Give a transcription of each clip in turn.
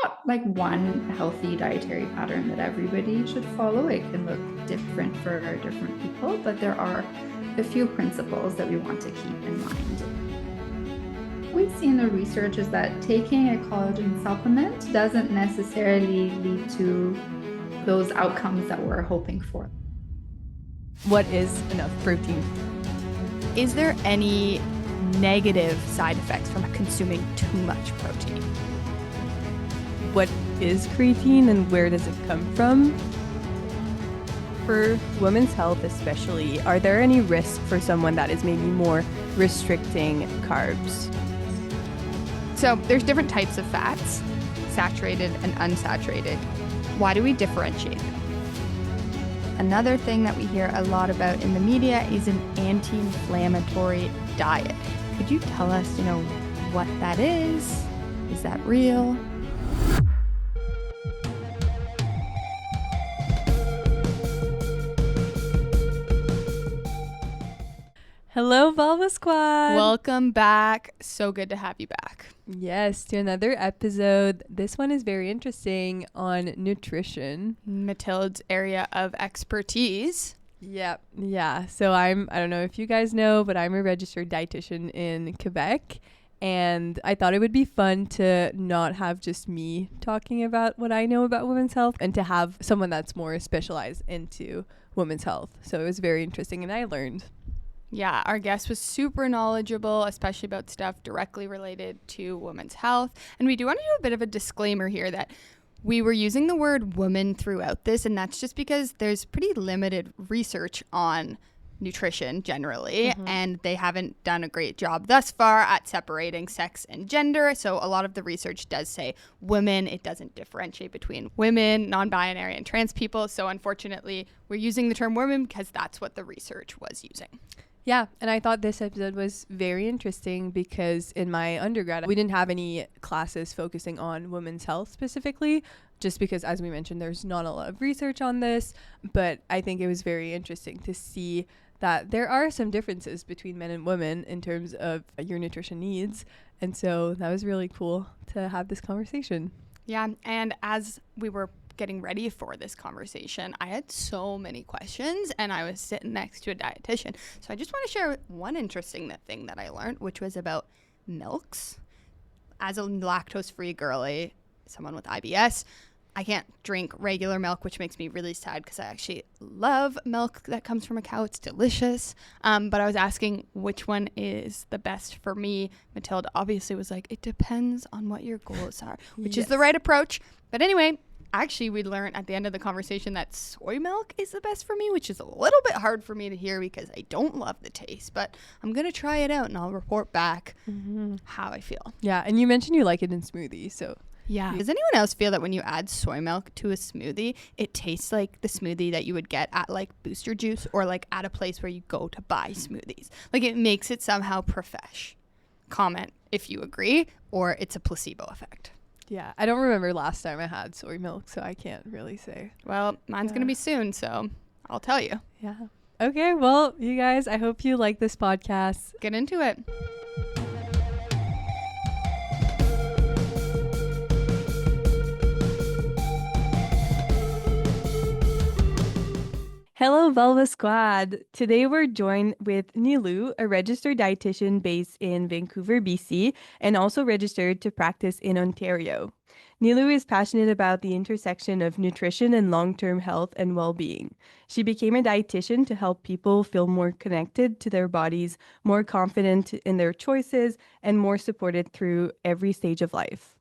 not like one healthy dietary pattern that everybody should follow. It can look different for different people, but there are a few principles that we want to keep in mind. What we've seen in the research is that taking a collagen supplement doesn't necessarily lead to those outcomes that we're hoping for. What is enough protein? Is there any negative side effects from consuming too much protein? What is creatine and where does it come from? For women's health especially, are there any risks for someone that is maybe more restricting carbs? So there's different types of fats, saturated and unsaturated. Why do we differentiate them? Another thing that we hear a lot about in the media is an anti-inflammatory diet. Could you tell us, what that is? Is that real? Hello, Vulva Squad. Welcome back. So good to have you back. Yes, to another episode. This one is very interesting on nutrition. Mathilde's area of expertise. Yep. Yeah. So I don't know if you guys know, but I'm a registered dietitian in Quebec. And I thought it would be fun to not have just me talking about what I know about women's health and to have someone that's more specialized into women's health. So it was very interesting and I learned. Yeah, our guest was super knowledgeable, especially about stuff directly related to women's health. And we do want to do a bit of a disclaimer here that we were using the word woman throughout this, and that's just because there's pretty limited research on nutrition generally, and they haven't done a great job thus far at separating sex and gender. So a lot of the research does say women. It doesn't differentiate between women, non-binary, and trans people. So unfortunately, we're using the term women because that's what the research was using. Yeah, and I thought this episode was very interesting because in my undergrad, we didn't have any classes focusing on women's health specifically, just because, as we mentioned, there's not a lot of research on this. But I think it was very interesting to see that there are some differences between men and women in terms of your nutrition needs. And so that was really cool to have this conversation. Yeah, and as we were getting ready for this conversation, I had so many questions and I was sitting next to a dietitian. So I just want to share one interesting thing that I learned, which was about milks. As a lactose-free girly, someone with IBS, I can't drink regular milk, which makes me really sad because I actually love milk that comes from a cow. It's delicious. But I was asking which one is the best for me. Mathilde obviously was like, it depends on what your goals are, which is the right approach. But anyway, actually, we learned at the end of the conversation that soy milk is the best for me, which is a little bit hard for me to hear because I don't love the taste. But I'm going to try it out and I'll report back how I feel. Yeah, and you mentioned you like it in smoothies, so... Yeah. Does anyone else feel that when you add soy milk to a smoothie, it tastes like the smoothie that you would get at like Booster Juice or like at a place where you go to buy smoothies? Like it makes it somehow profesh. Comment if you agree or it's a placebo effect. Yeah, I don't remember last time I had soy milk, so I can't really say. Well, mine's going to be soon, so I'll tell you. Yeah. Okay, well, you guys, I hope you like this podcast. Get into it. Hello, Vulva Squad. Today we're joined with Nilou, a registered dietitian based in Vancouver, BC, and also registered to practice in Ontario. Nilou is passionate about the intersection of nutrition and long-term health and well-being. She became a dietitian to help people feel more connected to their bodies, more confident in their choices, and more supported through every stage of life.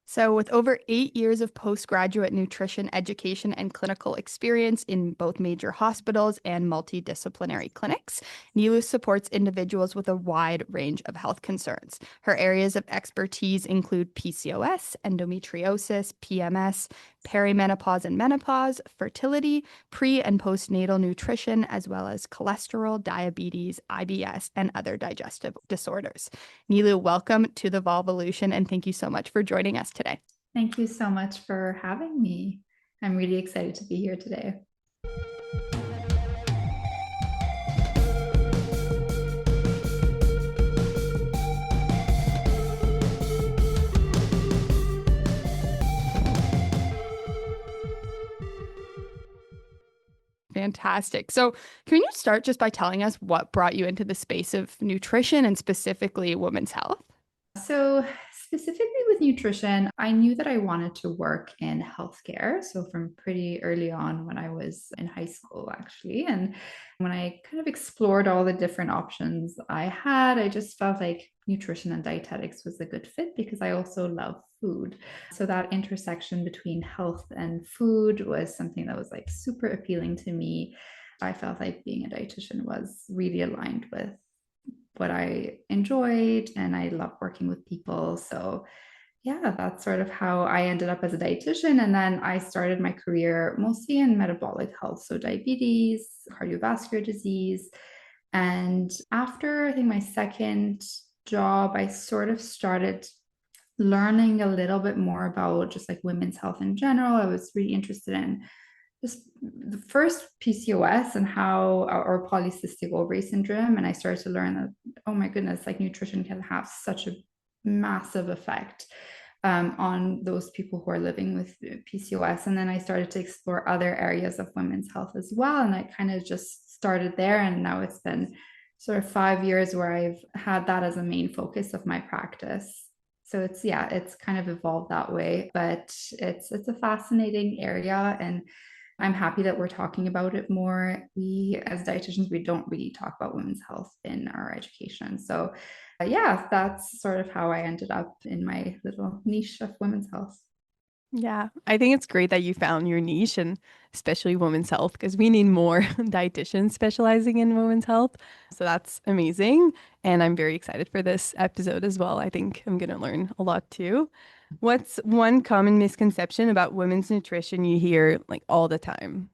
So with over 8 years of postgraduate nutrition education and clinical experience in both major hospitals and multidisciplinary clinics, Nilou supports individuals with a wide range of health concerns. Her areas of expertise include PCOS, endometriosis, PMS, perimenopause and menopause, fertility, pre- and postnatal nutrition, as well as cholesterol, diabetes, IBS, and other digestive disorders. Nilou, welcome to the Vulvalution, and thank you so much for joining us today. Thank you so much for having me. I'm really excited to be here today. fantastic. So, can you start just by telling us what brought you into the space of nutrition and specifically women's health? So, specifically with nutrition, I knew that I wanted to work in healthcare. So, from pretty early on when I was in high school, actually. And when I kind of explored all the different options I had, I just felt like nutrition and dietetics was a good fit because I also love food. So, that intersection between health and food was something that was like super appealing to me. I felt like being a dietitian was really aligned with what I enjoyed, and I love working with people. So, yeah, that's sort of how I ended up as a dietitian. And then I started my career mostly in metabolic health, so diabetes, cardiovascular disease. And after I think my second job, I sort of started learning a little bit more about just like women's health in general. I was really interested in just the first PCOS and how, or polycystic ovary syndrome. And I started to learn that, oh my goodness, like nutrition can have such a massive effect on those people who are living with PCOS. And then I started to explore other areas of women's health as well. And I kind of just started there. And now it's been sort of 5 years where I've had that as a main focus of my practice. So it's, yeah, it's kind of evolved that way, but it's a fascinating area, and I'm happy that we're talking about it more. We, as dietitians, we don't really talk about women's health in our education. So, yeah, that's sort of how I ended up in my little niche of women's health. Yeah, I think it's great that you found your niche and especially women's health because we need more dietitians specializing in women's health. So that's amazing. And I'm very excited for this episode as well. I think I'm going to learn a lot too. What's one common misconception about women's nutrition you hear like all the time?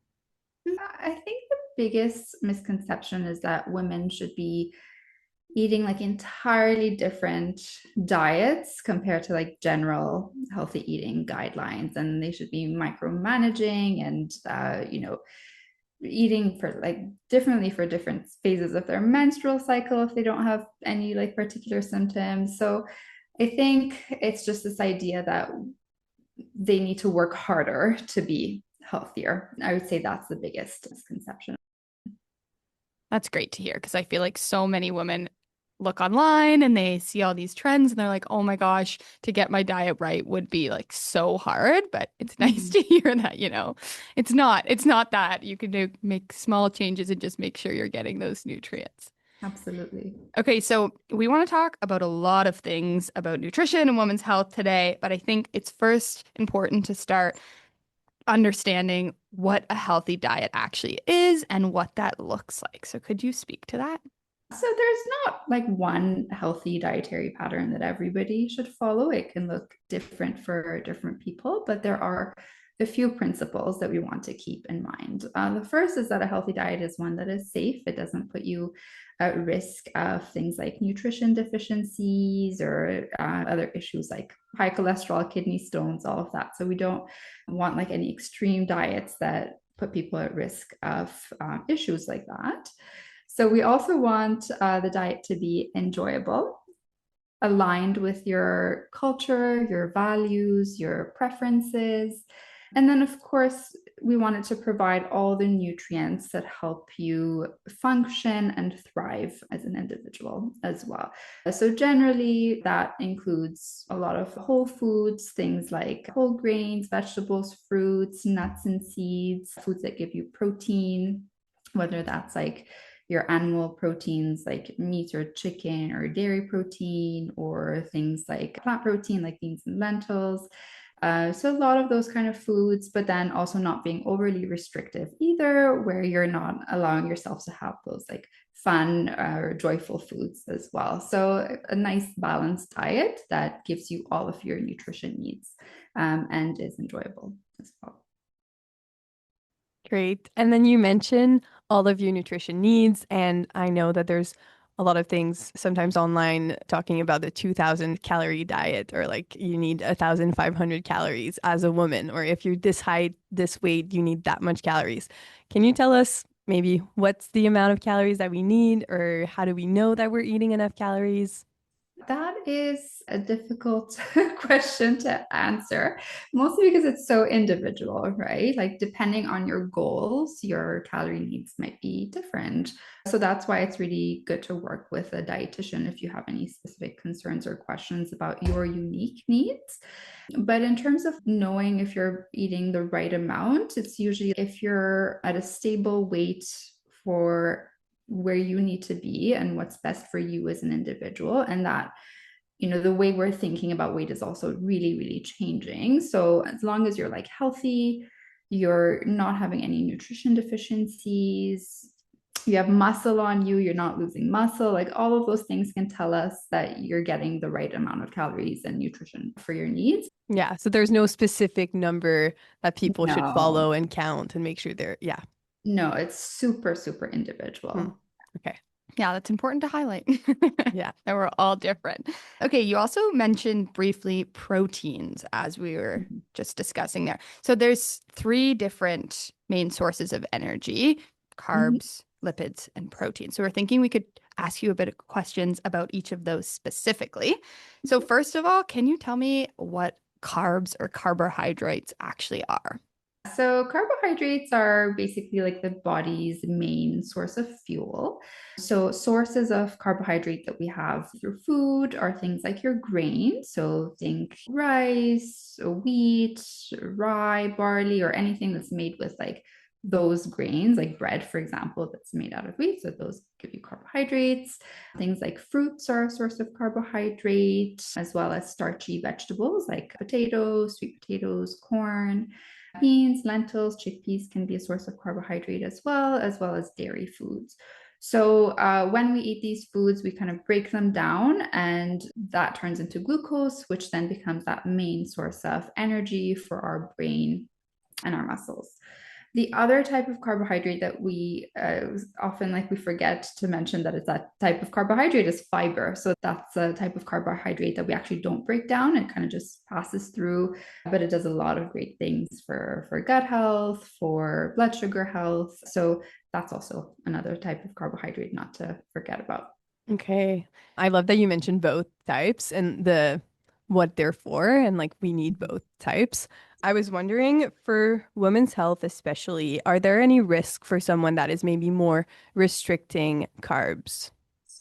I think the biggest misconception is that women should be eating like entirely different diets compared to like general healthy eating guidelines, and they should be micromanaging and eating for like differently for different phases of their menstrual cycle if they don't have any like particular symptoms. So I think it's just this idea that they need to work harder to be healthier. I would say that's the biggest misconception. That's great to hear because I feel like so many women look online and they see all these trends and they're like, oh my gosh, to get my diet right would be like so hard. But it's nice to hear that, it's not that you can make small changes and just make sure you're getting those nutrients. Absolutely. Okay, so we want to talk about a lot of things about nutrition and women's health today, but I think it's first important to start understanding what a healthy diet actually is and what that looks like. So could you speak to that? So there's not like one healthy dietary pattern that everybody should follow. It can look different for different people, but there are a few principles that we want to keep in mind. The first is that a healthy diet is one that is safe. It doesn't put you at risk of things like nutrition deficiencies or other issues like high cholesterol, kidney stones, all of that. So we don't want like any extreme diets that put people at risk of issues like that. So we also want the diet to be enjoyable, aligned with your culture, your values, your preferences. And then, of course, we want it to provide all the nutrients that help you function and thrive as an individual as well. So, generally, that includes a lot of whole foods, things like whole grains, vegetables, fruits, nuts, and seeds, foods that give you protein, whether that's like your animal proteins like meat or chicken or dairy protein, or things like plant protein like beans and lentils. So a lot of those kind of foods, but then also not being overly restrictive either, where you're not allowing yourself to have those like fun or joyful foods as well. So a nice balanced diet that gives you all of your nutrition needs and is enjoyable as well. Great. And then you mentioned all of your nutrition needs, and I know that there's a lot of things sometimes online talking about the 2000 calorie diet, or like you need 1,500 calories as a woman, or if you're this height, this weight, you need that much calories. Can you tell us maybe what's the amount of calories that we need, or how do we know that we're eating enough calories? That is a difficult question to answer, mostly because it's so individual, right? Like, depending on your goals, your calorie needs might be different. So, that's why it's really good to work with a dietitian if you have any specific concerns or questions about your unique needs. But in terms of knowing if you're eating the right amount, it's usually if you're at a stable weight for where you need to be and what's best for you as an individual. And that, the way we're thinking about weight is also really, really changing. So as long as you're like healthy, you're not having any nutrition deficiencies, you have muscle on you, you're not losing muscle, like all of those things can tell us that you're getting the right amount of calories and nutrition for your needs. Yeah, so there's no specific number that people should No, follow and count and make sure yeah. no, it's super, super individual. Okay. Yeah, that's important to highlight. Yeah. That we're all different. Okay, you also mentioned briefly proteins as we were just discussing there. So there's three different main sources of energy: carbs, lipids, and protein. So we're thinking we could ask you a bit of questions about each of those specifically. So first of all, can you tell me what carbs or carbohydrates actually are? So, carbohydrates are basically like the body's main source of fuel. So, sources of carbohydrate that we have through food are things like your grains. So, think rice, wheat, rye, barley, or anything that's made with like those grains, like bread, for example, that's made out of wheat. So, those give you carbohydrates. Things like fruits are a source of carbohydrate, as well as starchy vegetables like potatoes, sweet potatoes, corn. Beans, lentils, chickpeas can be a source of carbohydrate as well as dairy foods. So when we eat these foods, we kind of break them down, and that turns into glucose, which then becomes that main source of energy for our brain and our muscles. The other type of carbohydrate that we often we forget to mention that it's that type of carbohydrate is fiber. So that's a type of carbohydrate that we actually don't break down. It kind of just passes through, but it does a lot of great things for gut health, for blood sugar health. So that's also another type of carbohydrate not to forget about. Okay. I love that you mentioned both types and what they're for, and like we need both types. I was wondering, for women's health especially, are there any risk for someone that is maybe more restricting carbs?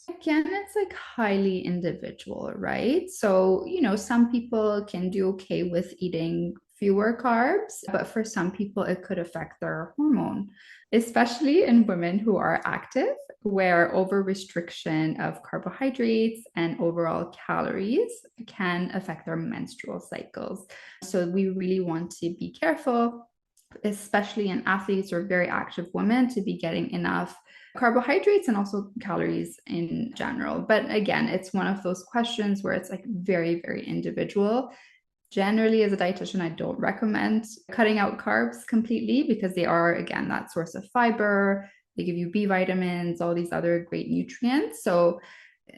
Again, it's like highly individual, right? So, some people can do okay with eating fewer carbs, but for some people, it could affect their hormone, especially in women who are active, where over restriction of carbohydrates and overall calories can affect their menstrual cycles. So, we really want to be careful, especially in athletes or very active women, to be getting enough carbohydrates and also calories in general. But again, it's one of those questions where it's like very, very individual. Generally, as a dietitian, I don't recommend cutting out carbs completely because they are, again, that source of fiber. They give you B vitamins, all these other great nutrients. So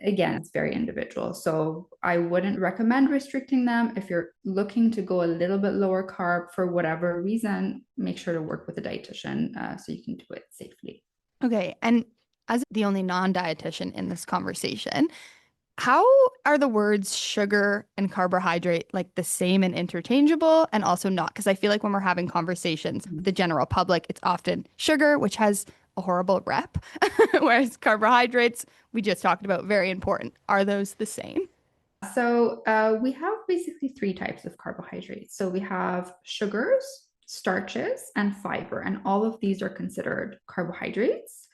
again, it's very individual. So I wouldn't recommend restricting them. If you're looking to go a little bit lower carb for whatever reason, make sure to work with a dietitian so you can do it safely. Okay, and as the only non-dietitian in this conversation, how are the words sugar and carbohydrate like the same and interchangeable and also not? Because I feel like when we're having conversations with the general public, it's often sugar, which has a horrible rep, whereas carbohydrates, we just talked about, very important. Are those the same? So we have basically three types of carbohydrates. So we have sugars, starches, and fiber, and all of these are considered carbohydrates.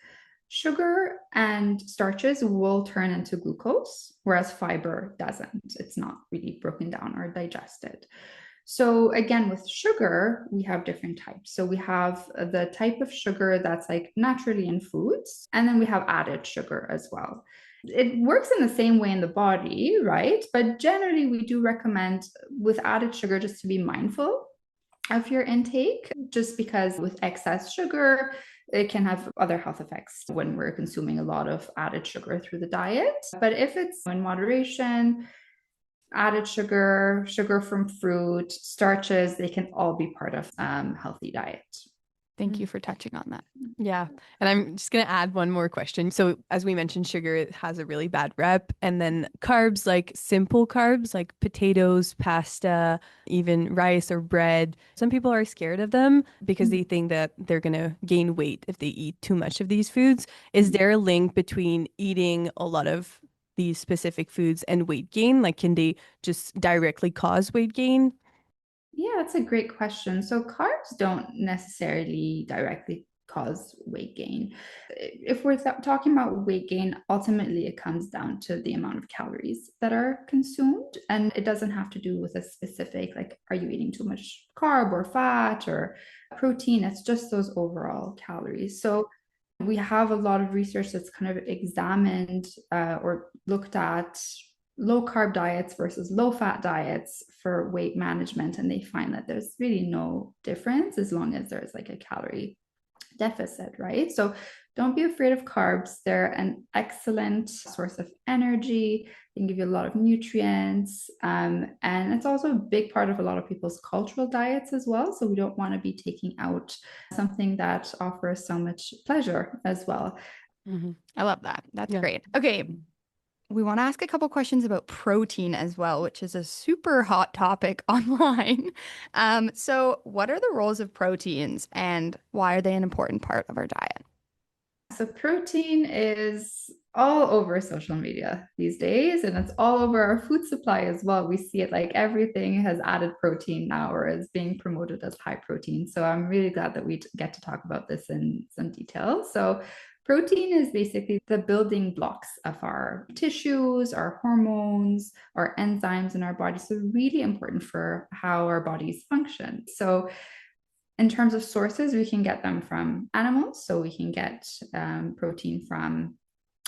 Sugar and starches will turn into glucose, whereas fiber doesn't. It's not really broken down or digested. So again, with sugar, we have different types. So we have the type of sugar that's like naturally in foods, and then we have added sugar as well. It works in the same way in the body, right? But generally, we do recommend with added sugar just to be mindful of your intake, just because with excess sugar, it can have other health effects when we're consuming a lot of added sugar through the diet. But if it's in moderation, added sugar, sugar from fruit, starches, they can all be part of healthy diet. Thank you for touching on that. Yeah. And I'm just going to add one more question. So, as we mentioned, sugar it has a really bad rep. And then carbs, like simple carbs, like potatoes, pasta, even rice or bread. Some people are scared of them because they think that they're going to gain weight if they eat too much of these foods. Is there a link between eating a lot of these specific foods and weight gain? Like, can they just directly cause weight gain? Yeah, that's a great question. So carbs don't necessarily directly cause weight gain. If we're talking about weight gain, ultimately it comes down to the amount of calories that are consumed. And it doesn't have to do with a specific, like, are you eating too much carb or fat or protein? It's just those overall calories. So we have a lot of research that's kind of examined or looked at low carb diets versus low fat diets for weight management. And they find that there's really no difference as long as there's like a calorie deficit, right? So don't be afraid of carbs. They're an excellent source of energy. They can give you a lot of nutrients. And it's also a big part of a lot of people's cultural diets as well. So we don't want to be taking out something that offers so much pleasure as well. I love that. That's great. Okay. We want to ask a couple questions about protein as well, which is a super hot topic online. So what are the roles of proteins and why are they an important part of our diet? So protein is all over social media these days, and it's all over our food supply as well. We see it like everything has added protein now or is being promoted as high protein. So I'm really glad that we get to talk about this in some detail. So protein is basically the building blocks of our tissues, our hormones, our enzymes in our body. So really important for how our bodies function. So in terms of sources, we can get them from animals. So we can get protein from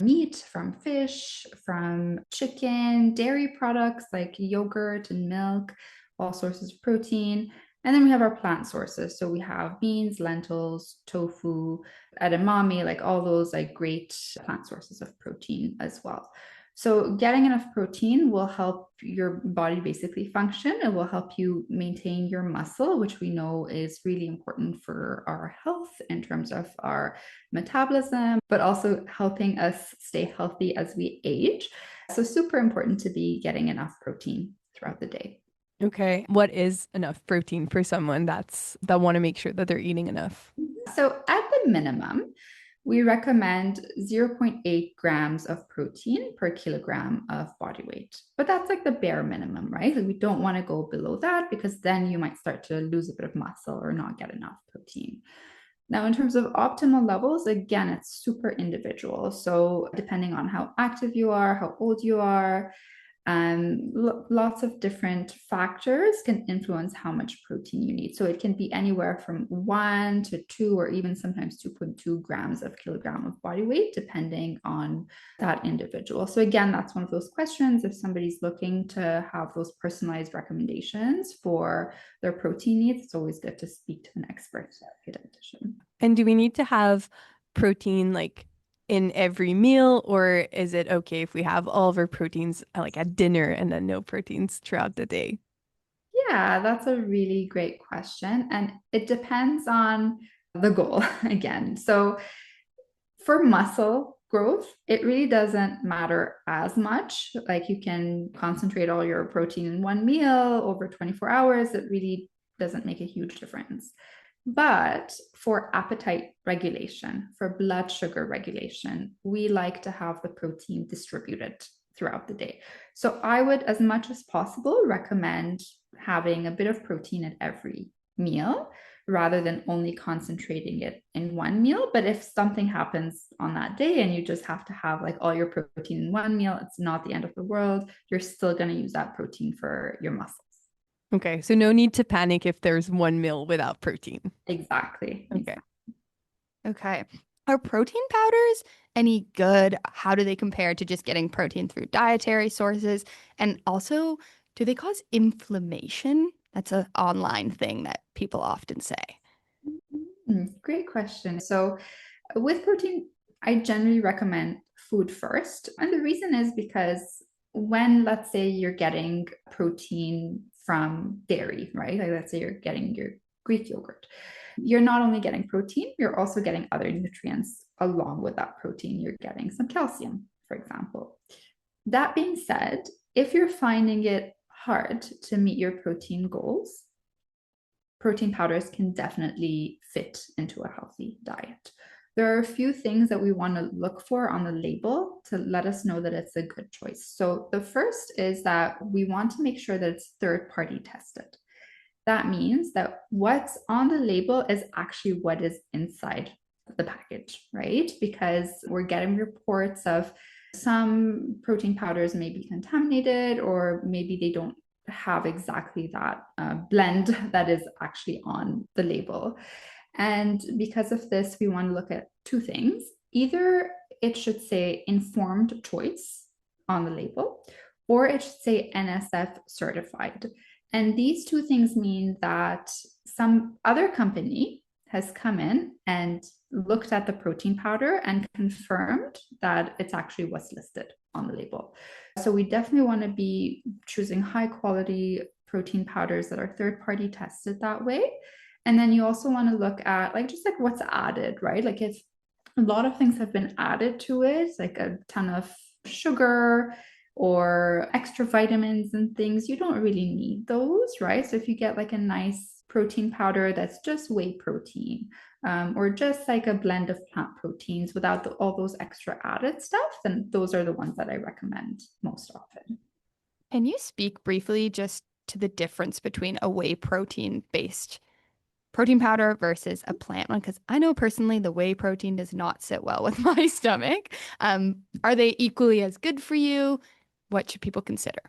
meat, from fish, from chicken, dairy products like yogurt and milk, all sources of protein. And then we have our plant sources. So we have beans, lentils, tofu, edamame, like all those like great plant sources of protein as well. So getting enough protein will help your body basically function. It will help you maintain your muscle, which we know is really important for our health in terms of our metabolism, but also helping us stay healthy as we age. So super important to be getting enough protein throughout the day. Okay. What is enough protein for someone that want to make sure that they're eating enough? So at the minimum, we recommend 0.8 grams of protein per kilogram of body weight. But that's like the bare minimum, right? Like we don't want to go below that because then you might start to lose a bit of muscle or not get enough protein. Now, in terms of optimal levels, again, it's super individual. So depending on how active you are, how old you are, lots of different factors can influence how much protein you need. So it can be anywhere from 1 to 2 or even sometimes 2.2 grams of kilogram of body weight, depending on that individual. So again, that's one of those questions. If somebody's looking to have those personalized recommendations for their protein needs, it's always good to speak to an expert, like a dietitian. And do we need to have protein like in every meal, or is it okay if we have all of our proteins like at dinner and then no proteins throughout the day? Yeah, that's a really great question. And it depends on the goal again. So for muscle growth, it really doesn't matter as much. Like you can concentrate all your protein in one meal over 24 hours. It really doesn't make a huge difference. But for appetite regulation, for blood sugar regulation, we like to have the protein distributed throughout the day. So I would, as much as possible, recommend having a bit of protein at every meal rather than only concentrating it in one meal. But if something happens on that day and you just have to have like all your protein in one meal, it's not the end of the world. You're still going to use that protein for your muscles. Okay, so no need to panic if there's one meal without protein. Exactly. Okay. Okay. Are protein powders any good? How do they compare to just getting protein through dietary sources? And also, do they cause inflammation? That's an online thing that people often say. Great question. So, with protein, I generally recommend food first. And the reason is because when, let's say, you're getting protein from dairy, right? Like, let's say you're getting your Greek yogurt. You're not only getting protein, you're also getting other nutrients along with that protein. You're getting some calcium, for example. That being said, if you're finding it hard to meet your protein goals, protein powders can definitely fit into a healthy diet. There are a few things that we want to look for on the label to let us know that it's a good choice. So the first is that we want to make sure that it's third-party tested. That means that what's on the label is actually what is inside the package, right? Because we're getting reports of some protein powders may be contaminated, or maybe they don't have exactly that blend that is actually on the label. And because of this, we want to look at two things. Either it should say informed choice on the label, or it should say NSF certified. And these two things mean that some other company has come in and looked at the protein powder and confirmed that it's actually what's listed on the label. So we definitely want to be choosing high quality protein powders that are third party tested that way. And then you also want to look at just what's added, right? Like if a lot of things have been added to it, like a ton of sugar or extra vitamins and things, you don't really need those, right? So if you get like a nice protein powder that's just whey protein, or just like a blend of plant proteins without all those extra added stuff, then those are the ones that I recommend most often. Can you speak briefly just to the difference between a whey protein based protein powder versus a plant one? Because I know personally the whey protein does not sit well with my stomach. Are they equally as good for you? What should people consider?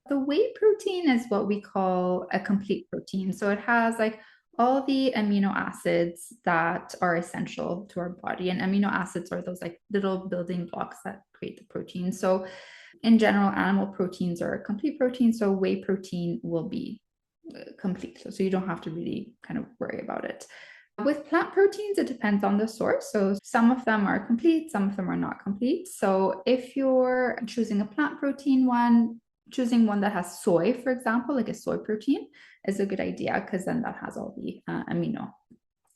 The whey protein is what we call a complete protein. So it has like all the amino acids that are essential to our body. And amino acids are those like little building blocks that create the protein. So in general, animal proteins are a complete protein. So whey protein will be complete. So you don't have to really kind of worry about it. With plant proteins, it depends on the source. So some of them are complete, some of them are not complete. So if you're choosing a plant protein one, choosing one that has soy, for example, like a soy protein, is a good idea because then that has all the amino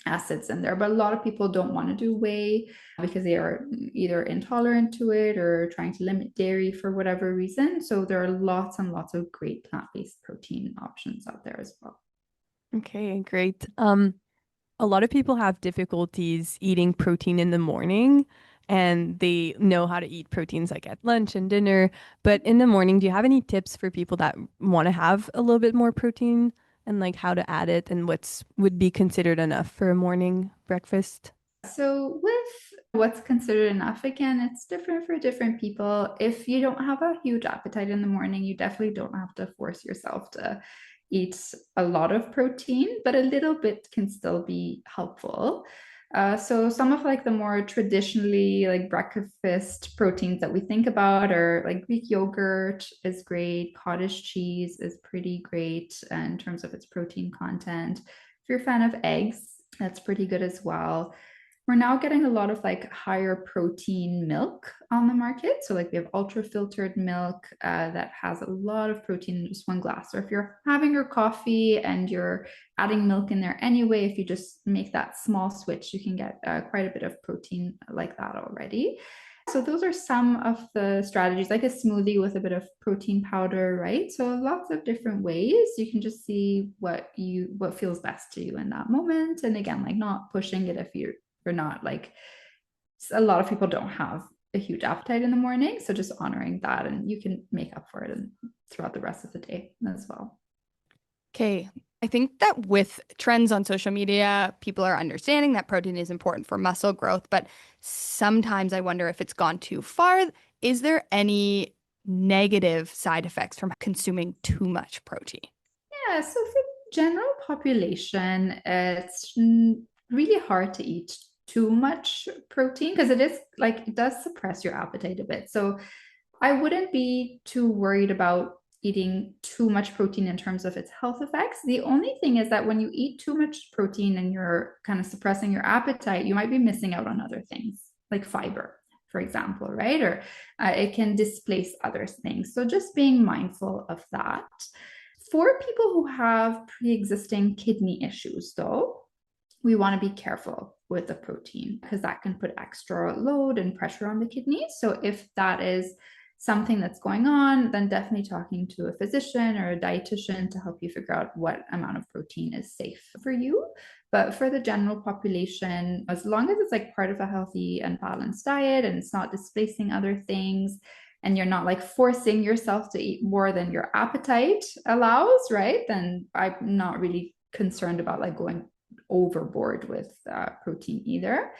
acids in there. But a lot of people don't want to do whey because they are either intolerant to it or trying to limit dairy for whatever reason. So there are lots and lots of great plant-based protein options out there as well. Okay, great. A lot of people have difficulties eating protein in the morning, and they know how to eat proteins like at lunch and dinner. But in the morning, do you have any tips for people that want to have a little bit more protein, and like how to add it and would be considered enough for a morning breakfast? So with what's considered enough, again, it's different for different people. If you don't have a huge appetite in the morning, you definitely don't have to force yourself to eat a lot of protein, but a little bit can still be helpful. So some of like the more traditionally like breakfast proteins that we think about are like Greek yogurt is great. Cottage cheese is pretty great in terms of its protein content. If you're a fan of eggs, that's pretty good as well. We're now getting a lot of like higher protein milk on the market. So like we have ultra filtered milk that has a lot of protein in just one glass. Or if you're having your coffee and you're adding milk in there anyway, if you just make that small switch, you can get quite a bit of protein like that already. So those are some of the strategies, like a smoothie with a bit of protein powder, right? So lots of different ways. You can just see what feels best to you in that moment. And again, like not pushing it if you're not like, a lot of people don't have a huge appetite in the morning. So just honoring that, and you can make up for it throughout the rest of the day as well. Okay. I think that with trends on social media, people are understanding that protein is important for muscle growth, but sometimes I wonder if it's gone too far. Is there any negative side effects from consuming too much protein? Yeah, so for general population, it's really hard to eat too much protein because it does suppress your appetite a bit. So I wouldn't be too worried about eating too much protein in terms of its health effects. The only thing is that when you eat too much protein and you're kind of suppressing your appetite, you might be missing out on other things like fiber, for example, right? Or it can displace other things. So just being mindful of that. For people who have pre-existing kidney issues, though, we want to be careful with the protein because that can put extra load and pressure on the kidneys. So if that is something that's going on, then definitely talking to a physician or a dietitian to help you figure out what amount of protein is safe for you. But for the general population, as long as it's like part of a healthy and balanced diet and it's not displacing other things, and you're not like forcing yourself to eat more than your appetite allows, right? Then I'm not really concerned about like going overboard with protein either.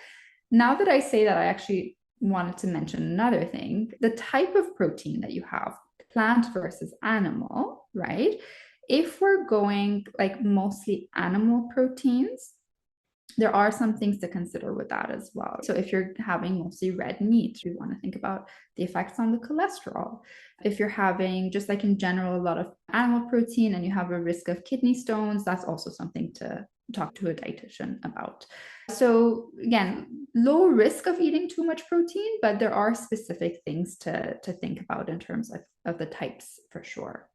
Now that I say that, I actually wanted to mention another thing. The type of protein that you have, plant versus animal, right? If we're going like mostly animal proteins, there are some things to consider with that as well. So if you're having mostly red meat, you want to think about the effects on the cholesterol. If you're having, just like in general, a lot of animal protein and you have a risk of kidney stones, that's also something to talk to a dietitian about. So again, low risk of eating too much protein, but there are specific things to think about in terms of the types for sure.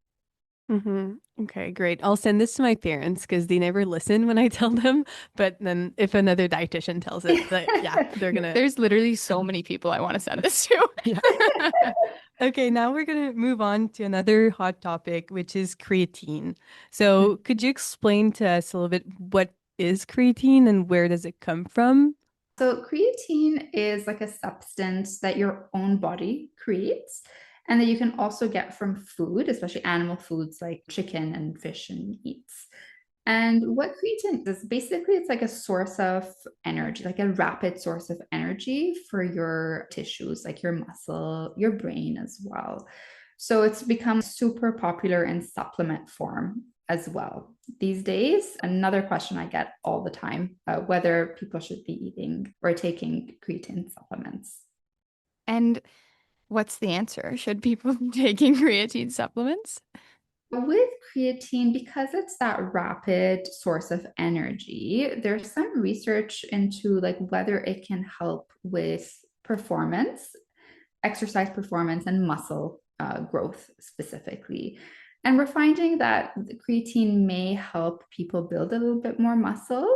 Okay, great. I'll send this to my parents because they never listen when I tell them. But then if another dietitian tells it, yeah, they're gonna. There's literally so many people I want to send this to. Yeah. Okay, now we're gonna move on to another hot topic, which is creatine. So could you explain to us a little bit what is creatine and where does it come from? So creatine is like a substance that your own body creates and that you can also get from food, especially animal foods like chicken and fish and meats. And what creatine is basically, it's like a source of energy, like a rapid source of energy for your tissues, like your muscle, your brain as well. So it's become super popular in supplement form as well these days. Another question I get all the time, whether people should be eating or taking creatine supplements. And what's the answer? Should people be taking creatine supplements? With creatine, because it's that rapid source of energy, there's some research into like whether it can help with performance, exercise performance, and muscle growth specifically. And we're finding that the creatine may help people build a little bit more muscle,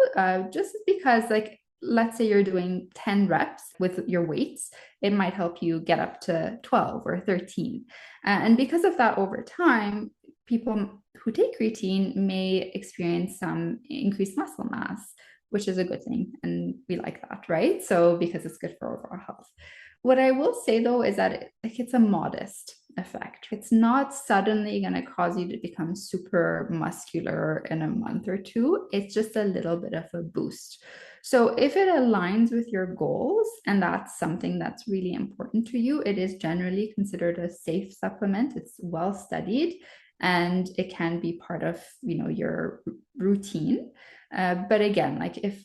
just because like let's say you're doing 10 reps with your weights, it might help you get up to 12 or 13. And because of that, over time, people who take creatine may experience some increased muscle mass, which is a good thing. And we like that, right? So, because it's good for overall health. What I will say though is that it's a modest effect. It's not suddenly going to cause you to become super muscular in a month or two. It's just a little bit of a boost. So if it aligns with your goals and that's something that's really important to you, it is generally considered a safe supplement. It's well studied and it can be part of, your routine. But again, like if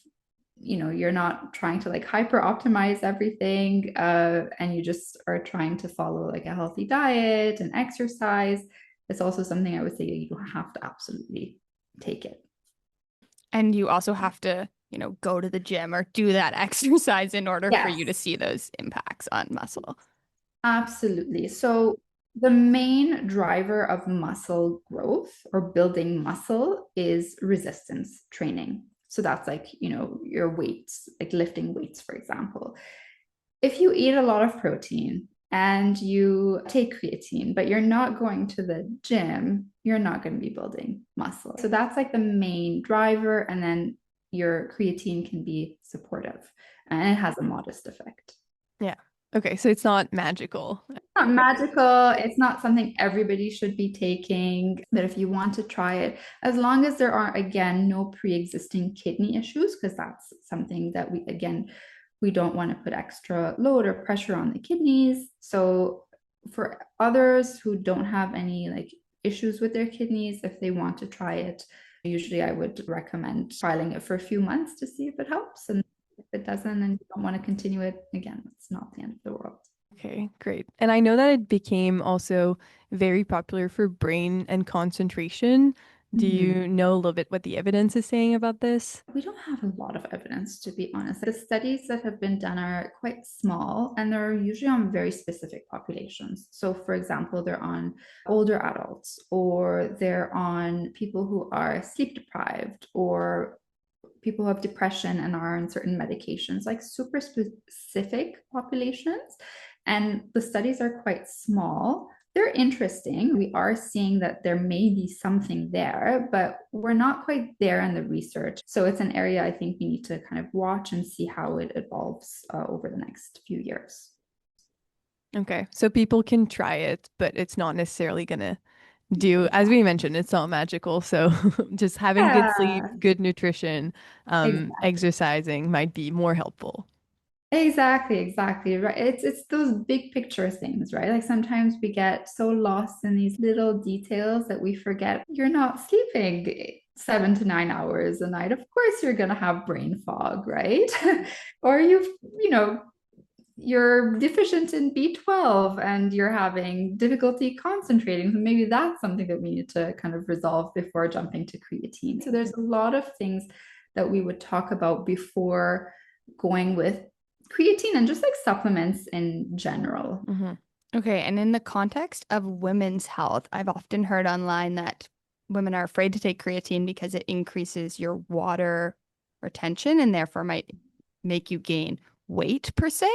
you're not trying to like hyper optimize everything and you just are trying to follow like a healthy diet and exercise, it's also something I would say you don't have to absolutely take it. And you also have to, go to the gym or do that exercise in order for you to see those impacts on muscle. Absolutely. So the main driver of muscle growth or building muscle is resistance training. So that's like, your weights, like lifting weights, for example. If you eat a lot of protein and you take creatine, but you're not going to the gym, you're not going to be building muscle. So that's like the main driver. And then your creatine can be supportive and it has a modest effect. Yeah. Okay, so it's not magical. It's not magical. It's not something everybody should be taking. But if you want to try it, as long as there are, again, no pre-existing kidney issues, because that's something that we don't want to put extra load or pressure on the kidneys. So for others who don't have any like issues with their kidneys, if they want to try it, usually I would recommend trialing it for a few months to see if it helps. And if it doesn't and you don't want to continue it, again, it's not the end of the world. Okay, great. And I know that it became also very popular for brain and concentration. Do you know a little bit what the evidence is saying about this? We don't have a lot of evidence, to be honest. The studies that have been done are quite small and they're usually on very specific populations. So, for example, they're on older adults or they're on people who are sleep deprived or people who have depression and are on certain medications, like super specific populations. And the studies are quite small. They're interesting. We are seeing that there may be something there, but we're not quite there in the research. So it's an area I think we need to kind of watch and see how it evolves over the next few years. Okay, so people can try it, but it's not necessarily going to do, as we mentioned, it's not magical. So just having good sleep, good nutrition, exercising might be more helpful. Exactly. Right. It's those big picture things, right? Like sometimes we get so lost in these little details that we forget you're not sleeping 7 to 9 hours a night. Of course you're gonna have brain fog, right? Or you're deficient in B12 and you're having difficulty concentrating. So maybe that's something that we need to kind of resolve before jumping to creatine. So there's a lot of things that we would talk about before going with creatine and just like supplements in general. Okay, and in the context of women's health, I've often heard online that women are afraid to take creatine because it increases your water retention and therefore might make you gain weight per se.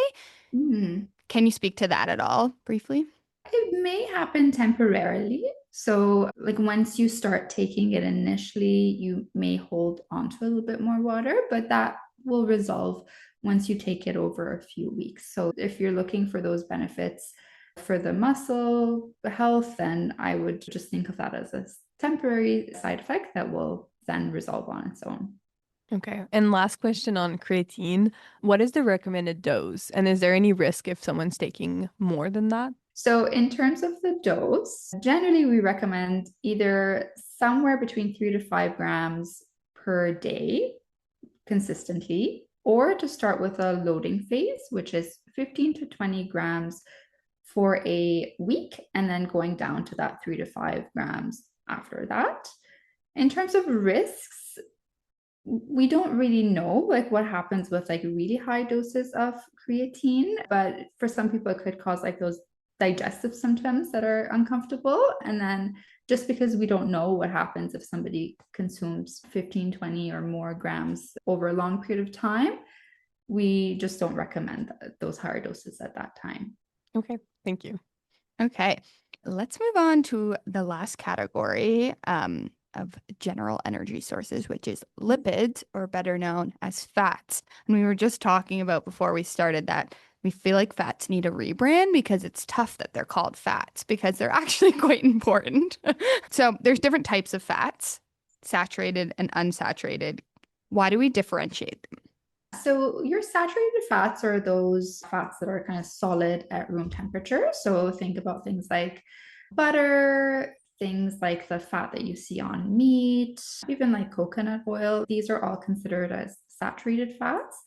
Can you speak to that at all briefly? It may happen temporarily. So, like once you start taking it initially, you may hold on to a little bit more water, but that will resolve once you take it over a few weeks. So, if you're looking for those benefits for the muscle health, then I would just think of that as a temporary side effect that will then resolve on its own. Okay. And last question on creatine. What is the recommended dose? And is there any risk if someone's taking more than that? So, in terms of the dose, generally we recommend either somewhere between 3 to 5 grams per day consistently, or to start with a loading phase, which is 15 to 20 grams for a week, and then going down to that 3 to 5 grams after that. In terms of risks, we don't really know like what happens with like really high doses of creatine, but for some people it could cause like those digestive symptoms that are uncomfortable. And then just because we don't know what happens if somebody consumes 15, 20 or more grams over a long period of time, we just don't recommend those higher doses at that time. Okay, thank you. Okay, let's move on to the last category of general energy sources, which is lipids, or better known as fats. And we were just talking about before we started that we feel like fats need a rebrand because it's tough that they're called fats because they're actually quite important. So there's different types of fats, saturated and unsaturated. Why do we differentiate them? So your saturated fats are those fats that are kind of solid at room temperature. So think about things like butter, things like the fat that you see on meat, even like coconut oil. These are all considered as saturated fats.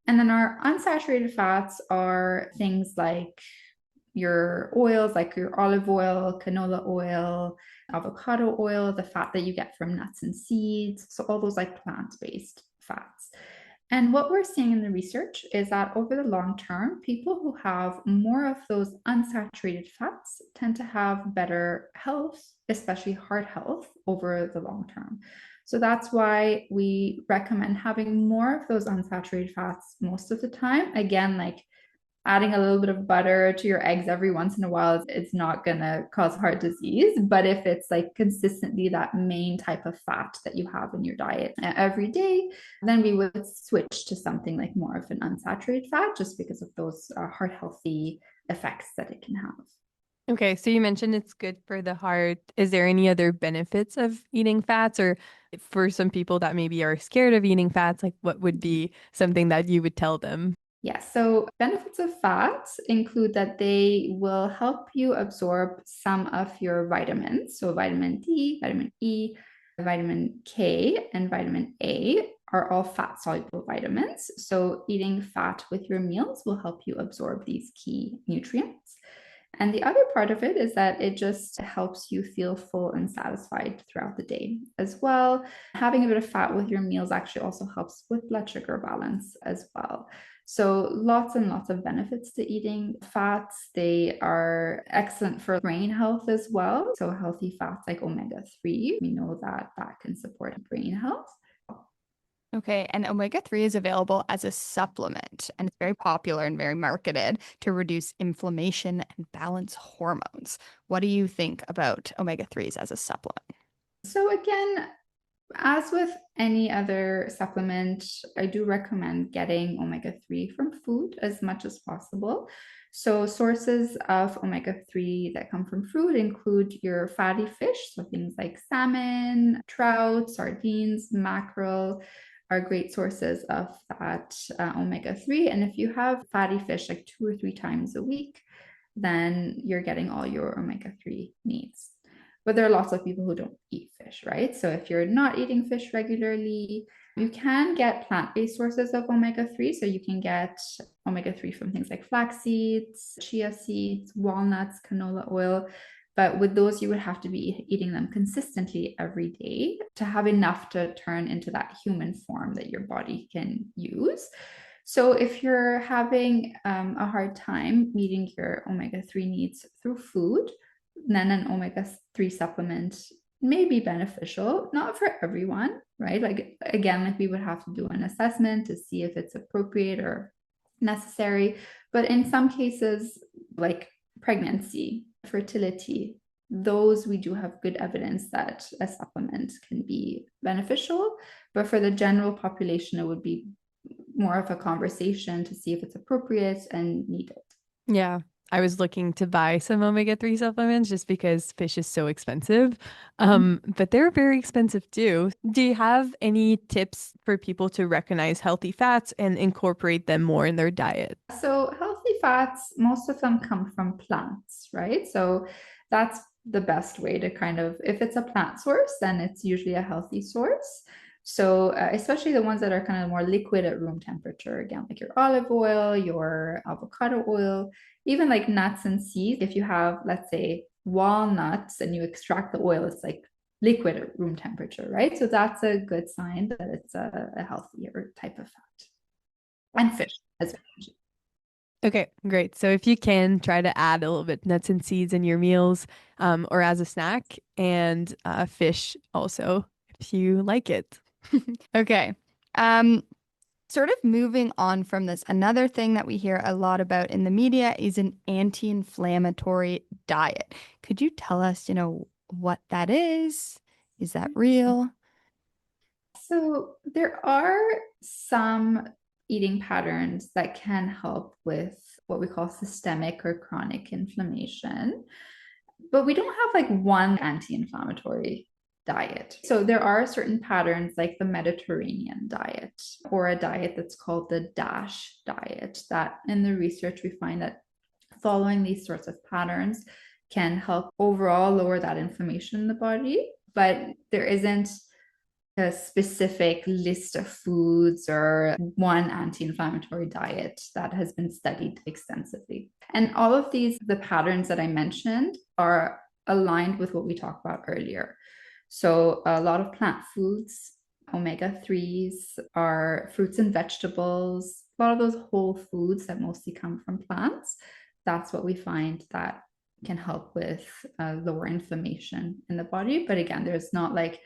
And then our unsaturated fats are things like your oils, like your olive oil, canola oil, avocado oil, the fat that you get from nuts and seeds. So all those like plant-based fats. And what we're seeing in the research is that over the long term, people who have more of those unsaturated fats tend to have better health, especially heart health, over the long term. So that's why we recommend having more of those unsaturated fats most of the time. Again, like adding a little bit of butter to your eggs every once in a while, it's not going to cause heart disease. But if it's like consistently that main type of fat that you have in your diet every day, then we would switch to something like more of an unsaturated fat just because of those heart healthy effects that it can have. Okay, so you mentioned it's good for the heart. Is there any other benefits of eating fats, or for some people that maybe are scared of eating fats, like what would be something that you would tell them? Yes, so benefits of fats include that they will help you absorb some of your vitamins. So vitamin D, vitamin E, vitamin K, and vitamin A are all fat-soluble vitamins. So eating fat with your meals will help you absorb these key nutrients. And the other part of it is that it just helps you feel full and satisfied throughout the day as well. Having a bit of fat with your meals actually also helps with blood sugar balance as well. So lots and lots of benefits to eating fats. They are excellent for brain health as well. So healthy fats like omega-3, we know that that can support brain health. Okay, and omega-3 is available as a supplement, and it's very popular and very marketed to reduce inflammation and balance hormones. What do you think about omega-3s as a supplement? So again, as with any other supplement, I do recommend getting omega-3 from food as much as possible. So sources of omega-3 that come from food include your fatty fish, so things like salmon, trout, sardines, mackerel are great sources of that omega-3. And if you have fatty fish like 2 or 3 times a week, then you're getting all your omega-3 needs. But there are lots of people who don't eat fish, right? So if you're not eating fish regularly, you can get plant-based sources of omega-3. So you can get omega-3 from things like flax seeds, chia seeds, walnuts, canola oil. But with those, you would have to be eating them consistently every day to have enough to turn into that human form that your body can use. So if you're having a hard time meeting your omega-3 needs through food, then an omega-3 supplement may be beneficial, not for everyone, right? Like again, like we would have to do an assessment to see if it's appropriate or necessary. But in some cases, like pregnancy, fertility, those we do have good evidence that a supplement can be beneficial. But for the general population, it would be more of a conversation to see if it's appropriate and needed. Yeah. I was looking to buy some omega-3 supplements just because fish is so expensive. But they're very expensive too. Do you have any tips for people to recognize healthy fats and incorporate them more in their diet? So healthy fats, most of them come from plants, right? So that's the best way to kind of, if it's a plant source, then it's usually a healthy source. So especially the ones that are kind of more liquid at room temperature, again, like your olive oil, your avocado oil, even like nuts and seeds. If you have, let's say, walnuts and you extract the oil, it's like liquid at room temperature, right? So that's a good sign that it's a healthier type of fat. And fish as well. Okay, great. So if you can try to add a little bit nuts and seeds in your meals, or as a snack, and fish also if you like it. Okay. Sort of moving on from this, another thing that we hear a lot about in the media is an anti-inflammatory diet. Could you tell us, what that is? Is that real? So there are some eating patterns that can help with what we call systemic or chronic inflammation, but we don't have like one anti-inflammatory diet. So there are certain patterns like the Mediterranean diet or a diet that's called the DASH diet that in the research we find that following these sorts of patterns can help overall lower that inflammation in the body, but there isn't a specific list of foods or one anti-inflammatory diet that has been studied extensively. And all of these, the patterns that I mentioned, are aligned with what we talked about earlier. So a lot of plant foods, omega-3s are fruits and vegetables, a lot of those whole foods that mostly come from plants. That's what we find that can help with lower inflammation in the body. But again, there's not like,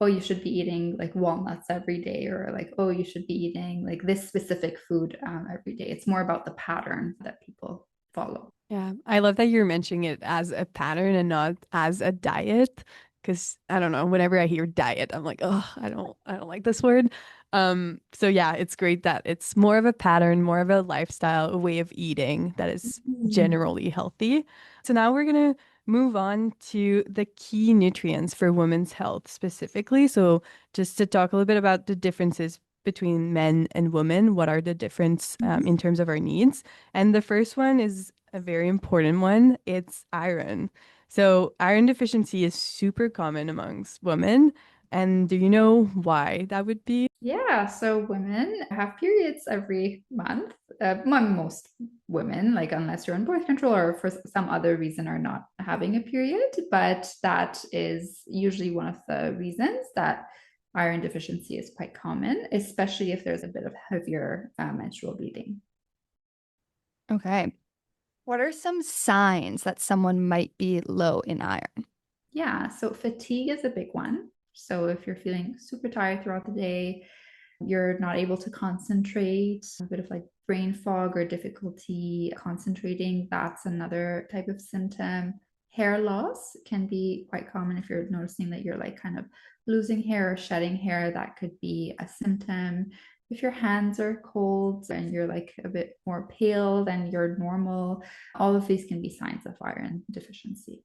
oh, you should be eating like walnuts every day, or like, oh, you should be eating like this specific food every day. It's more about the pattern that people follow. Yeah, I love that you're mentioning it as a pattern and not as a diet. Because I don't know, whenever I hear diet, I'm like, oh, I don't like this word. So yeah, it's great that it's more of a pattern, more of a lifestyle, a way of eating that is generally healthy. So now we're gonna move on to the key nutrients for women's health specifically. So just to talk a little bit about the differences between men and women, what are the difference in terms of our needs? And the first one is a very important one. It's iron. So iron deficiency is super common amongst women. And do you know why that would be? Yeah, so women have periods every month. Most women, like unless you're on birth control or for some other reason, are not having a period. But that is usually one of the reasons that iron deficiency is quite common, especially if there's a bit of heavier menstrual bleeding. Okay. What are some signs that someone might be low in iron? Yeah, so fatigue is a big one. So if you're feeling super tired throughout the day, you're not able to concentrate, a bit of like brain fog or difficulty concentrating, that's another type of symptom. Hair loss can be quite common if you're noticing that you're like kind of losing hair or shedding hair, that could be a symptom. If your hands are cold and you're like a bit more pale than your normal, all of these can be signs of iron deficiency.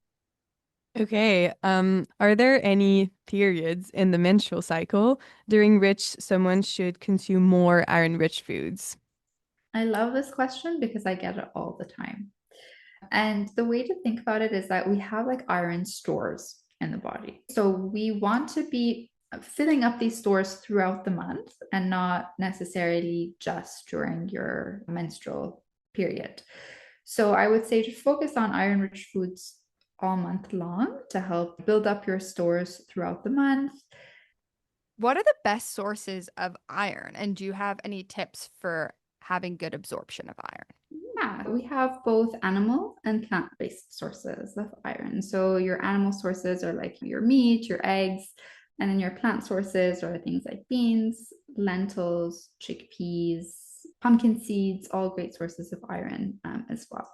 Okay. Are there any periods in the menstrual cycle during which someone should consume more iron-rich foods? I love this question because I get it all the time. And the way to think about it is that we have like iron stores in the body. So we want to be filling up these stores throughout the month and not necessarily just during your menstrual period. So I would say to focus on iron rich foods all month long to help build up your stores throughout the month. What are the best sources of iron? And do you have any tips for having good absorption of iron? Yeah, we have both animal and plant-based sources of iron. So your animal sources are like your meat, your eggs, and then your plant sources are things like beans, lentils, chickpeas, pumpkin seeds, all great sources of iron as well.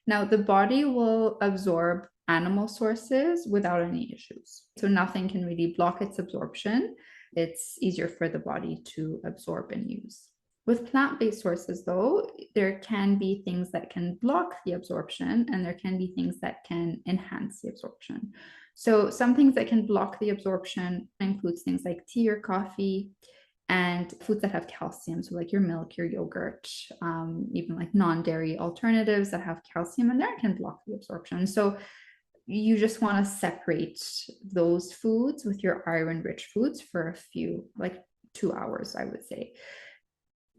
Now, the body will absorb animal sources without any issues. So nothing can really block its absorption. It's easier for the body to absorb and use. With plant-based sources, though, there can be things that can block the absorption and there can be things that can enhance the absorption. So some things that can block the absorption includes things like tea or coffee and foods that have calcium. So like your milk, your yogurt, even like non-dairy alternatives that have calcium in there can block the absorption. So you just want to separate those foods with your iron-rich foods for a few, like 2 hours, I would say.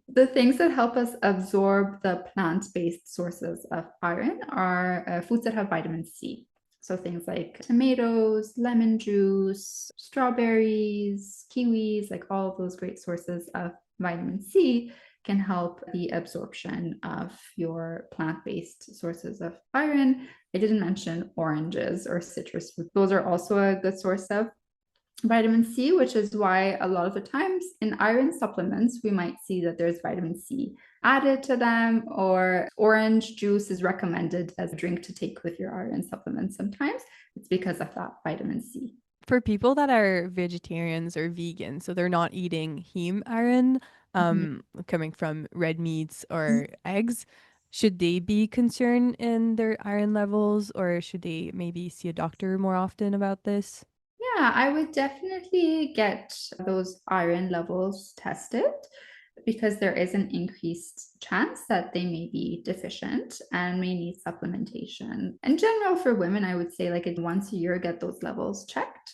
The things that help us absorb the plant-based sources of iron are foods that have vitamin C. So things like tomatoes, lemon juice, strawberries, kiwis, like all of those great sources of vitamin C can help the absorption of your plant-based sources of iron. I didn't mention oranges or citrus fruit. Those are also a good source of vitamin C, which is why a lot of the times in iron supplements, we might see that there's vitamin C added to them, or orange juice is recommended as a drink to take with your iron supplements. Sometimes it's because of that vitamin C. For people that are vegetarians or vegan, so they're not eating heme iron, coming from red meats or eggs, should they be concerned in their iron levels, or should they maybe see a doctor more often about this? Yeah, I would definitely get those iron levels tested because there is an increased chance that they may be deficient and may need supplementation. In general, for women, I would say like once a year, get those levels checked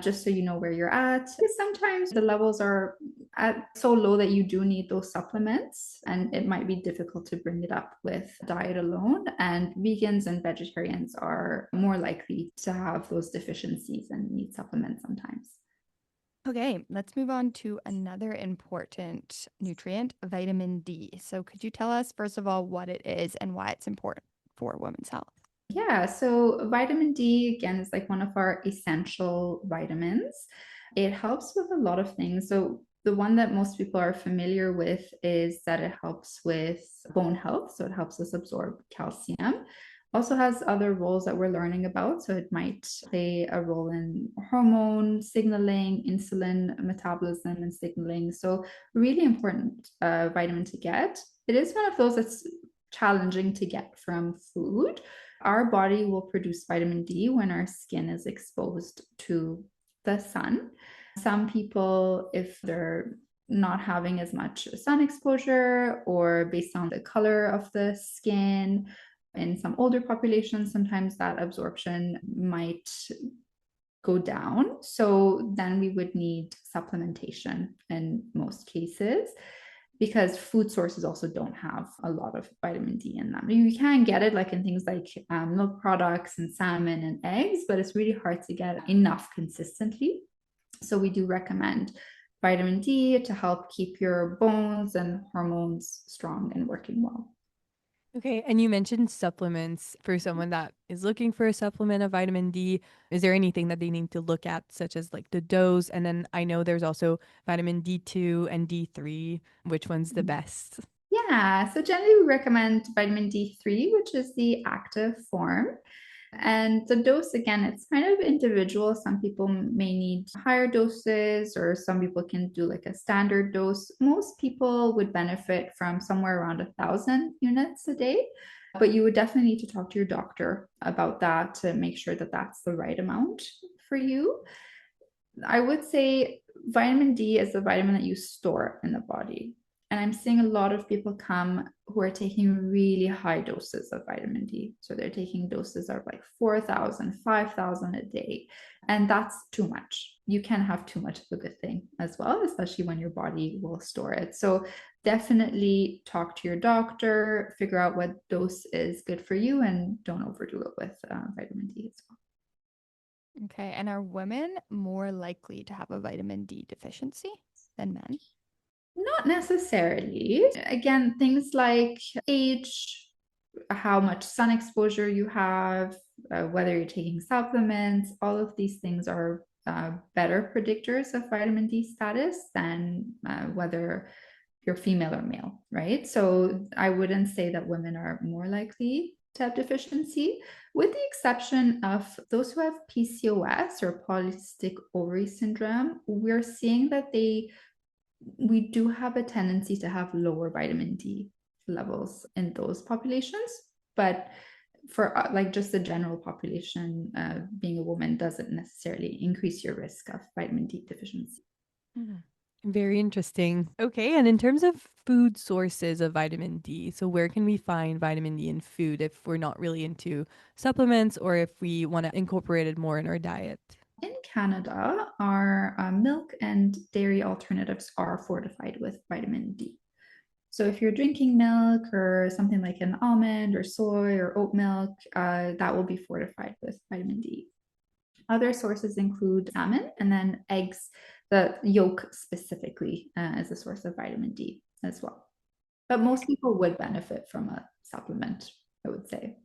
just so you know where you're at. Because sometimes the levels are at so low that you do need those supplements, and it might be difficult to bring it up with diet alone. And vegans and vegetarians are more likely to have those deficiencies and need supplements sometimes. Okay, let's move on to another important nutrient, vitamin D. So, could you tell us, first of all, what it is and why it's important for women's health? Yeah, so vitamin D, again, is like one of our essential vitamins. It helps with a lot of things. So, the one that most people are familiar with is that it helps with bone health. So, it helps us absorb calcium. Also has other roles that we're learning about. So, it might play a role in hormone signaling, insulin metabolism, and signaling. So, really important vitamin to get. It is one of those that's challenging to get from food. Our body will produce vitamin D when our skin is exposed to the sun. Some people, if they're not having as much sun exposure or based on the color of the skin, in some older populations, sometimes that absorption might go down. So then we would need supplementation in most cases, because food sources also don't have a lot of vitamin D in them. You can get it like in things like milk products and salmon and eggs, but it's really hard to get enough consistently. So we do recommend vitamin D to help keep your bones and hormones strong and working well. Okay, and you mentioned supplements for someone that is looking for a supplement of vitamin D. Is there anything that they need to look at, such as like the dose? And then I know there's also vitamin D2 and D3. Which one's the best? Yeah, so generally we recommend vitamin D3, which is the active form. And the dose, again, it's kind of individual. Some people may need higher doses, or some people can do like a standard dose. Most people would benefit from somewhere around 1,000 units a day, but you would definitely need to talk to your doctor about that to make sure that that's the right amount for you. I would say vitamin D is the vitamin that you store in the body. And I'm seeing a lot of people come who are taking really high doses of vitamin D. So they're taking doses of like 4,000, 5,000 a day. And that's too much. You can have too much of a good thing as well, especially when your body will store it. So definitely talk to your doctor, figure out what dose is good for you, and don't overdo it with vitamin D as well. Okay. And are women more likely to have a vitamin D deficiency than men? Not necessarily. Again, things like age, how much sun exposure you have, whether you're taking supplements, all of these things are better predictors of vitamin D status than whether you're female or male, right? So I wouldn't say that women are more likely to have deficiency, with the exception of those who have PCOS or polycystic ovary syndrome. We're seeing that we do have a tendency to have lower vitamin D levels in those populations, but for like just the general population, being a woman doesn't necessarily increase your risk of vitamin D deficiency. Very interesting. Okay, and in terms of food sources of vitamin D, so where can we find vitamin D in food if we're not really into supplements, or if we want to incorporate it more in our diet? In Canada, our milk and dairy alternatives are fortified with vitamin D. So if you're drinking milk or something like an almond or soy or oat milk, that will be fortified with vitamin D. Other sources include salmon, and then eggs. The yolk specifically is a source of vitamin D as well. But most people would benefit from a supplement, I would say.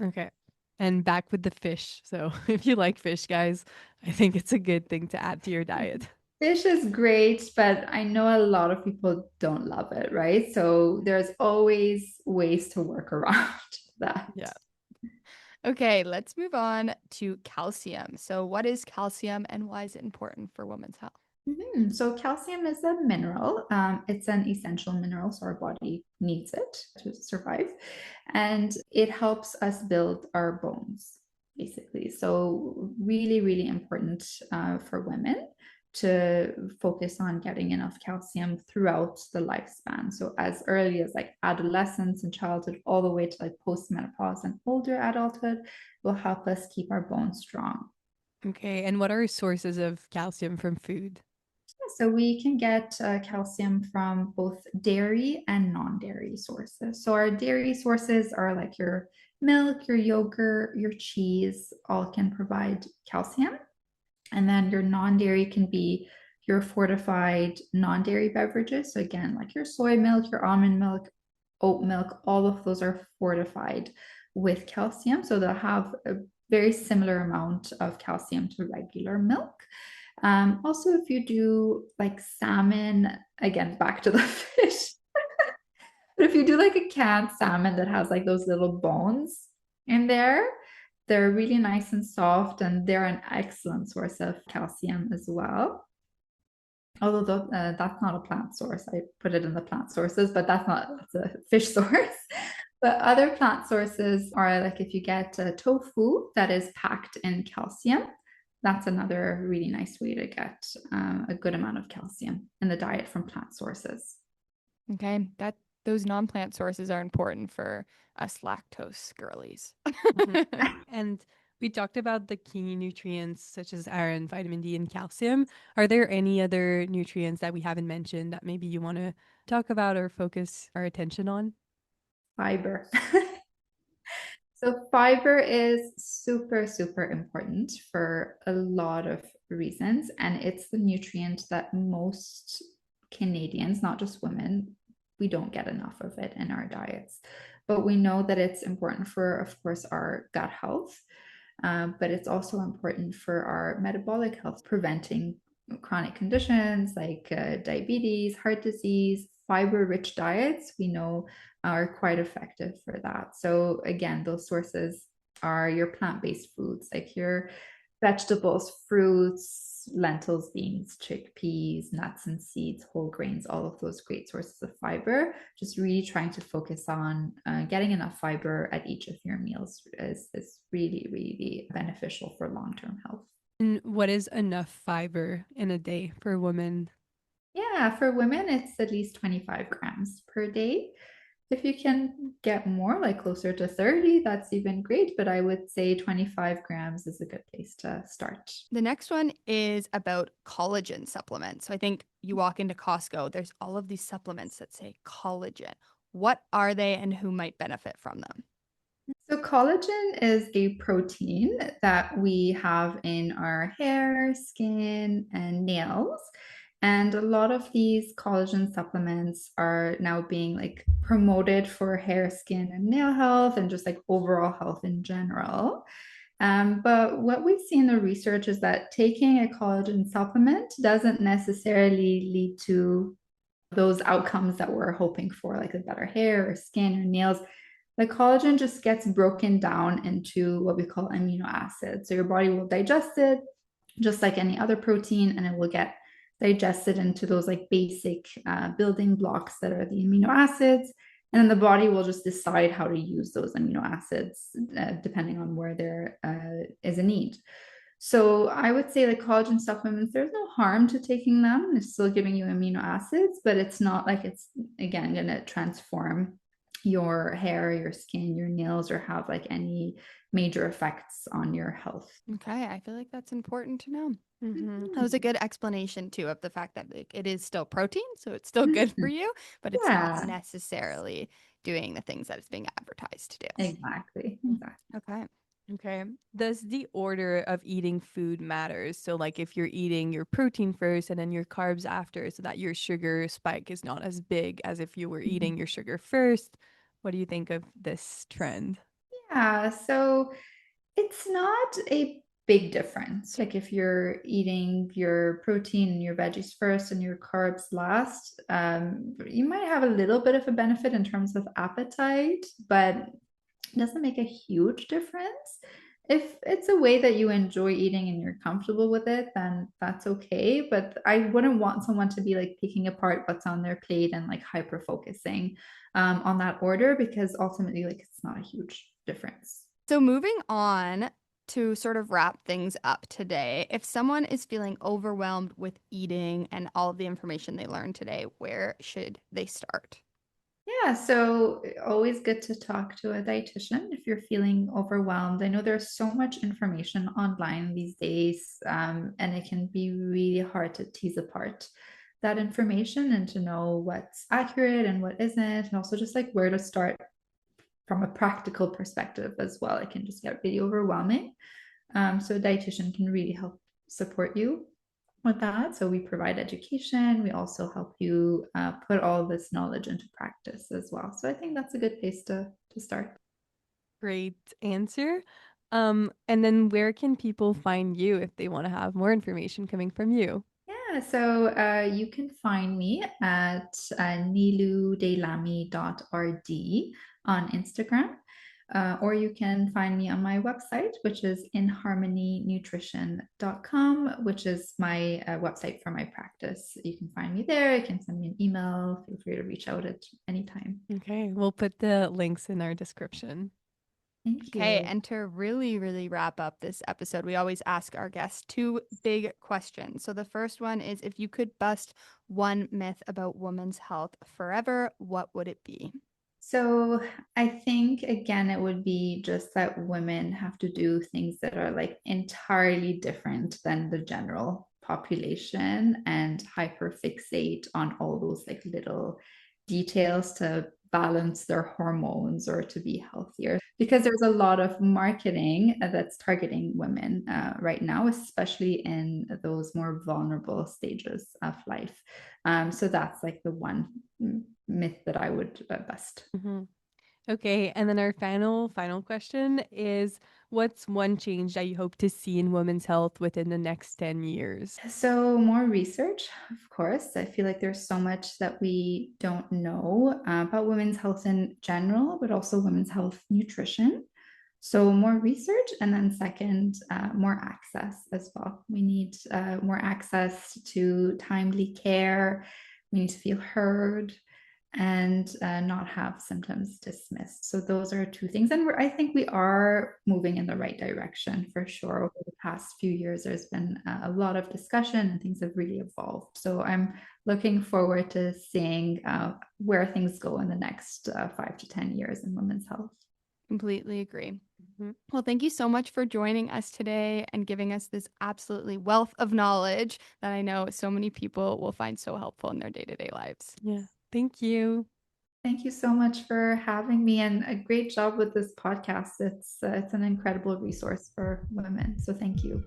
Okay. And back with the fish. So if you like fish, guys, I think it's a good thing to add to your diet. Fish is great, but I know a lot of people don't love it, right? So there's always ways to work around that. Yeah. Okay, let's move on to calcium. So, what is calcium and why is it important for women's health? So calcium is a mineral. It's an essential mineral, so our body needs it to survive. And it helps us build our bones, basically. So really, really important for women to focus on getting enough calcium throughout the lifespan. So as early as like adolescence and childhood, all the way to like postmenopause and older adulthood will help us keep our bones strong. Okay. And what are sources of calcium from food? So we can get calcium from both dairy and non-dairy sources. So our dairy sources are like your milk, your yogurt, your cheese, all can provide calcium. And then your non-dairy can be your fortified non-dairy beverages. So again, like your soy milk, your almond milk, oat milk, all of those are fortified with calcium. So they'll have a very similar amount of calcium to regular milk. Also, if you do like salmon, again, back to the fish. But if you do like a canned salmon that has like those little bones in there, they're really nice and soft, and they're an excellent source of calcium as well. Although that's not a plant source. I put it in the plant sources, but that's a fish source. But other plant sources are like if you get tofu that is packed in calcium, that's another really nice way to get a good amount of calcium in the diet from plant sources. Okay, those non-plant sources are important for us lactose girlies. And We talked about the key nutrients such as iron, vitamin D, and calcium. Are there any other nutrients that we haven't mentioned that maybe you want to talk about or focus our attention on? Fiber. So fiber is super, super important for a lot of reasons. And it's the nutrient that most Canadians, not just women, we don't get enough of it in our diets. But we know that it's important for, of course, our gut health. But it's also important for our metabolic health, preventing chronic conditions like diabetes, heart disease. Fiber-rich diets, we know, are quite effective for that. So again, those sources are your plant-based foods, like your vegetables, fruits, lentils, beans, chickpeas, nuts and seeds, whole grains, all of those great sources of fiber. Just really trying to focus on getting enough fiber at each of your meals is really, really beneficial for long-term health. And what is enough fiber in a day for a woman? Yeah, for women, it's at least 25 grams per day. If you can get more, like closer to 30, that's even great. But I would say 25 grams is a good place to start. The next one is about collagen supplements. So I think you walk into Costco, there's all of these supplements that say collagen. What are they and who might benefit from them? So, collagen is a protein that we have in our hair, skin, and nails. And a lot of these collagen supplements are now being like promoted for hair, skin, and nail health and just like overall health in general. But what we see in the research is that taking a collagen supplement doesn't necessarily lead to those outcomes that we're hoping for, like a better hair or skin or nails. The collagen just gets broken down into what we call amino acids. So your body will digest it just like any other protein, and it will get digested into those like basic building blocks that are the amino acids. And then the body will just decide how to use those amino acids depending on where there is a need. So I would say like collagen supplements, there's no harm to taking them. It's still giving you amino acids, but it's not like it's again going to transform your hair, your skin, your nails, or have like any major effects on your health. Okay, I feel like that's important to know. Mm-hmm. That was a good explanation too of the fact that like, it is still protein, so it's still good for you, but it's not Yeah, necessarily doing the things that it's being advertised to do. exactly. Okay. Okay. Does the order of eating food matters? So, like, if you're eating your protein first and then your carbs after, so that your sugar spike is not as big as if you were eating your sugar first. What do you think of this trend? Yeah, so it's not a big difference. Like if you're eating your protein and your veggies first and your carbs last, you might have a little bit of a benefit in terms of appetite, but it doesn't make a huge difference. If it's a way that you enjoy eating and you're comfortable with it, then that's okay. But I wouldn't want someone to be like picking apart what's on their plate and like hyper focusing on that order because ultimately, like, it's not a huge difference. So moving on to sort of wrap things up today, if someone is feeling overwhelmed with eating and all of the information they learned today, where should they start? Yeah, so always good to talk to a dietitian if you're feeling overwhelmed. I know there's so much information online these days, and it can be really hard to tease apart that information and to know what's accurate and what isn't, and also just like where to start from a practical perspective as well. It can just get really overwhelming. So a dietitian can really help support you with that. So we provide education. We also help you put all this knowledge into practice as well. So I think that's a good place to start. Great answer. And then where can people find you if they want to have more information coming from you? Yeah, so you can find me at niloudeilami.rd on Instagram. Or you can find me on my website, which is inharmonynutrition.com, which is my website for my practice. You can find me there. You can send me an email. Feel free to reach out at any time. Okay, we'll put the links in our description. Thank Okay, you. and to really, really wrap up this episode, we always ask our guests two big questions. So the first one is if you could bust one myth about women's health forever, what would it be? So I think again, it would be just that women have to do things that are like entirely different than the general population and hyperfixate on all those like little details to balance their hormones or to be healthier. Because there's a lot of marketing that's targeting women right now, especially in those more vulnerable stages of life. So that's like the one myth that I would bust. Mm-hmm. Okay, and then our final question is, what's one change that you hope to see in women's health within the next 10 years? So more research, of course. I feel like there's so much that we don't know about women's health in general, but also women's health nutrition. So more research, and then second, more access as well. We need more access to timely care. We need to feel heard and not have symptoms dismissed. So those are two things. And I think we are moving in the right direction for sure. Over the past few years, there's been a lot of discussion and things have really evolved. So I'm looking forward to seeing where things go in the next 5 to 10 years in women's health. Completely agree. Mm-hmm. Well, thank you so much for joining us today and giving us this absolutely wealth of knowledge that I know so many people will find so helpful in their day-to-day lives. Yeah. Thank you. Thank you so much for having me, and a great job with this podcast. It's an incredible resource for women. So thank you.